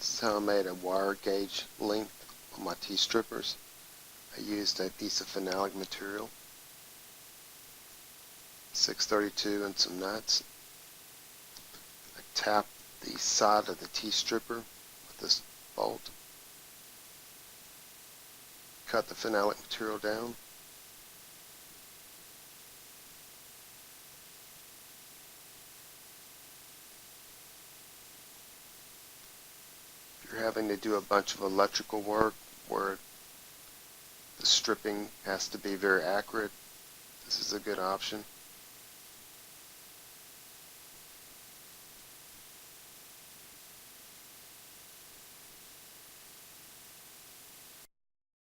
This is how I made a wire gauge length on my T-strippers. I used a piece of phenolic material, 632 and some nuts. I tapped the side of the T-stripper with this bolt. Cut the phenolic material down. If you're having to do a bunch of electrical work where the stripping has to be very accurate, this is a good option.